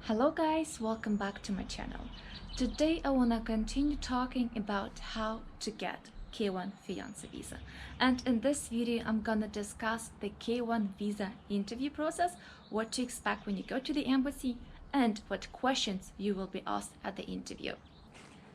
Hello guys, welcome back to my channel. Today I want to continue talking about how to get K1 fiance visa. And in this video I'm gonna discuss the K1 visa interview process, what to expect when you go to the embassy, and what questions you will be asked at the interview.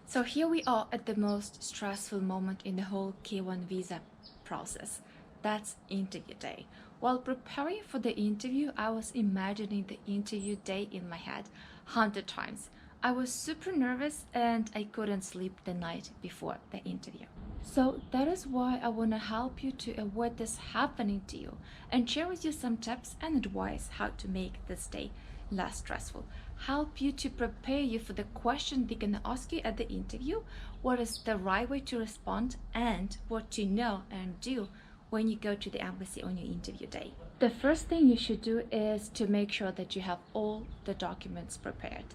So here we are at the most stressful moment in the whole K1 visa process. That's interview day. While preparing for the interview, I was imagining the interview day in my head 100 times. I was super nervous and I couldn't sleep the night before the interview. So that is why I want to help you to avoid this happening to you and share with you some tips and advice how to make this day less stressful. Help you to prepare you for the question they're gonna ask you at the interview, what is the right way to respond, and what to know and do when you go to the embassy on your interview day. The first thing you should do is to make sure that you have all the documents prepared.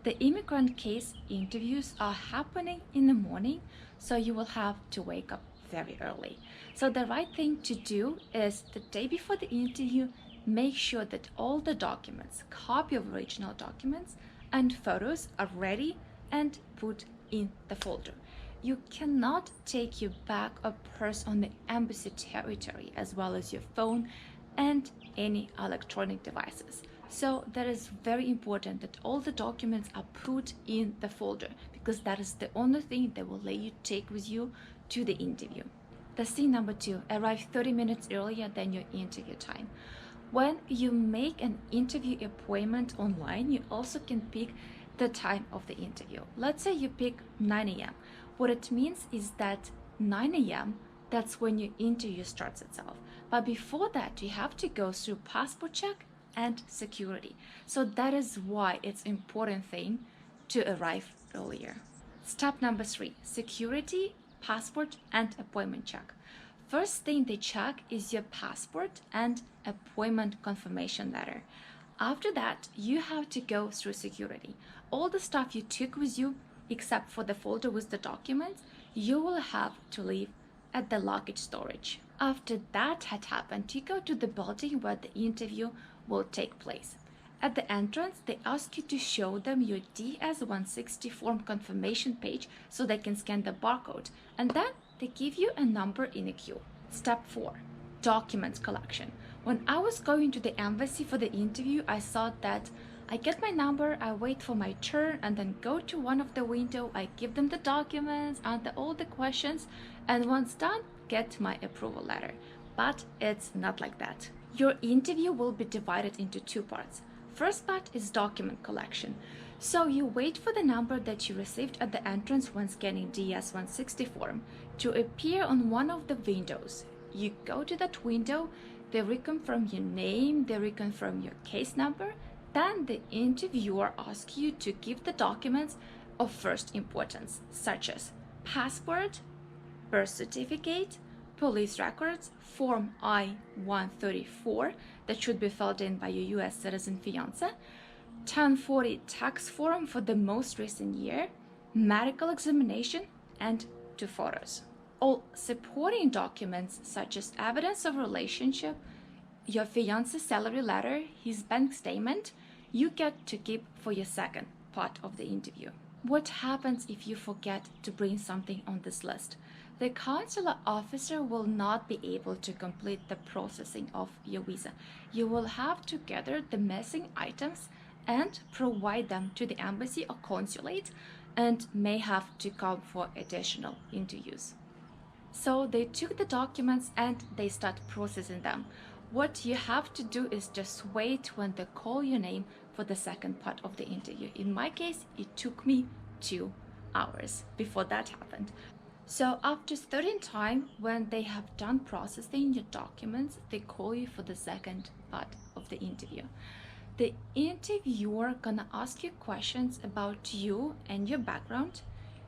The immigrant case interviews are happening in the morning, so you will have to wake up very early. So the right thing to do is the day before the interview, make sure that all the documents, copy of original documents and photos are ready and put in the folder. You cannot take your bag or purse on the embassy territory, as well as your phone and any electronic devices. So that is very important that all the documents are put in the folder, because that is the only thing that will let you take with you to the interview. The thing number 2, arrive 30 minutes earlier than your interview time. When you make an interview appointment online, you also can pick the time of the interview. Let's say you pick 9 a.m. What it means is that 9 a.m. that's when your interview starts itself. But before that, you have to go through passport check and security. So that is why it's an important thing to arrive earlier. Step number 3, security, passport and appointment check. First thing they check is your passport and appointment confirmation letter. After that, you have to go through security. All the stuff you took with you, except for the folder with the documents, you will have to leave at the luggage storage. After that had happened, you go to the building where the interview will take place. At the entrance, they ask you to show them your DS-160 form confirmation page so they can scan the barcode, and then they give you a number in a queue. Step 4, documents collection. When I was going to the embassy for the interview, I thought that I get my number, I wait for my turn, and then go to one of the window, I give them the documents, answer all the questions, and once done, get my approval letter. But it's not like that. Your interview will be divided into 2 parts. First part is document collection. So you wait for the number that you received at the entrance when scanning DS-160 form to appear on one of the windows. You go to that window, they reconfirm your name, they reconfirm your case number, then the interviewer asks you to give the documents of first importance, such as passport, birth certificate, police records, Form I-134 that should be filled in by your US citizen fiance, 1040 tax form for the most recent year, medical examination, and 2 photos. All supporting documents such as evidence of relationship, your fiance's salary letter, his bank statement, you get to keep for your second part of the interview. What happens if you forget to bring something on this list? The consular officer will not be able to complete the processing of your visa. You will have to gather the missing items and provide them to the embassy or consulate, and may have to come for additional interviews. So they took the documents and they start processing them. What you have to do is just wait when they call your name for the second part of the interview. In my case, it took me 2 hours before that happened. So after certain time, when they have done processing your documents, they call you for the second part of the interview. The interviewer gonna ask you questions about you and your background,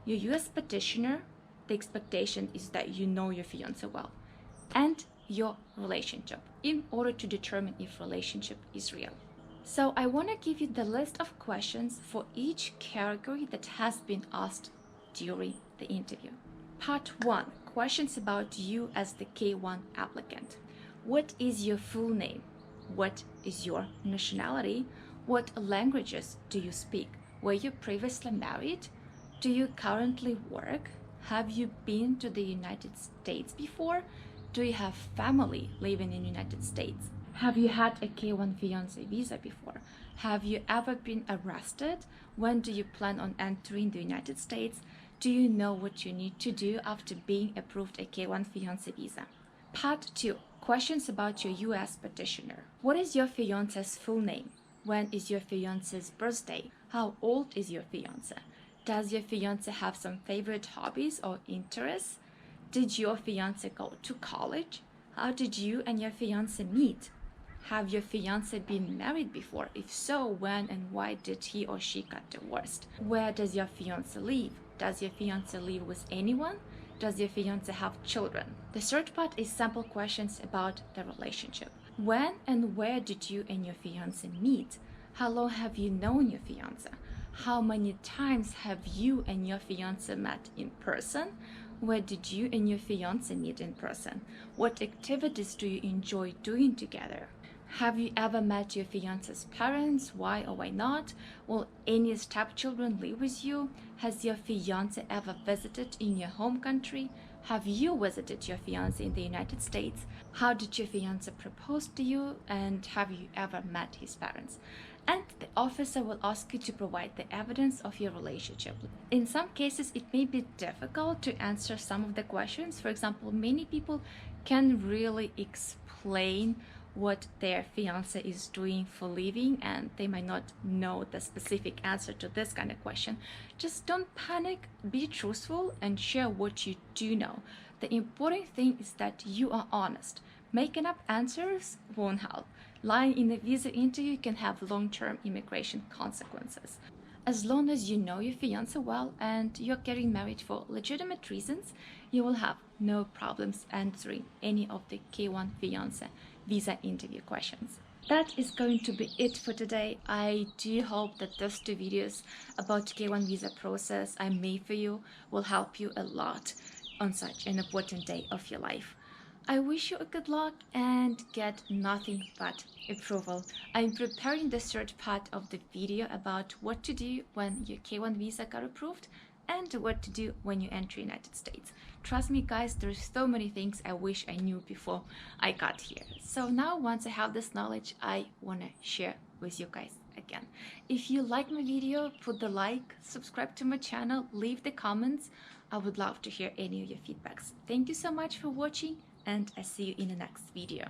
your US petitioner. The expectation is that you know your fiance well, and your relationship, in order to determine if relationship is real. So I want to give you the list of questions for each category that has been asked during the interview. Part 1, questions about you as the K1 applicant. What is your full name? What is your nationality? What languages do you speak? Were you previously married? Do you currently work? Have you been to the United States before? Do you have family living in the United States? Have you had a K1 fiancé visa before? Have you ever been arrested? When do you plan on entering the United States? Do you know what you need to do after being approved a K1 fiancé visa? Part 2. Questions about your US petitioner. What is your fiancé's full name? When is your fiancé's birthday? How old is your fiancé? Does your fiancé have some favorite hobbies or interests? Did your fiancé go to college? How did you and your fiancé meet? Have your fiancé been married before? If so, when and why did he or she get divorced? Where does your fiancé live? Does your fiancé live with anyone? Does your fiancé have children? The third part is sample questions about the relationship. When and where did you and your fiancé meet? How long have you known your fiancé? How many times have you and your fiancé met in person? Where did you and your fiancé meet in person? What activities do you enjoy doing together? Have you ever met your fiancé's parents? Why or why not? Will any stepchildren live with you? Has your fiancé ever visited in your home country? Have you visited your fiancé in the United States? How did your fiancé propose to you? And have you ever met his parents? And the officer will ask you to provide the evidence of your relationship. In some cases, it may be difficult to answer some of the questions. For example, many people can really explain what their fiancé is doing for living, and they might not know the specific answer to this kind of question. Just don't panic, be truthful, and share what you do know. The important thing is that you are honest. Making up answers won't help. Lying in a visa interview can have long-term immigration consequences. As long as you know your fiancé well and you're getting married for legitimate reasons, you will have no problems answering any of the K1 fiancé visa interview questions. That is going to be it for today. I do hope that those two videos about K1 visa process I made for you will help you a lot on such an important day of your life. I wish you a good luck and get nothing but approval. I'm preparing the third part of the video about what to do when your K1 visa got approved and what to do when you enter the United States. Trust me guys, there's so many things I wish I knew before I got here. So now once I have this knowledge, I want to share with you guys again. If you like my video, put the like, subscribe to my channel, leave the comments. I would love to hear any of your feedbacks. Thank you so much for watching, and I see you in the next video.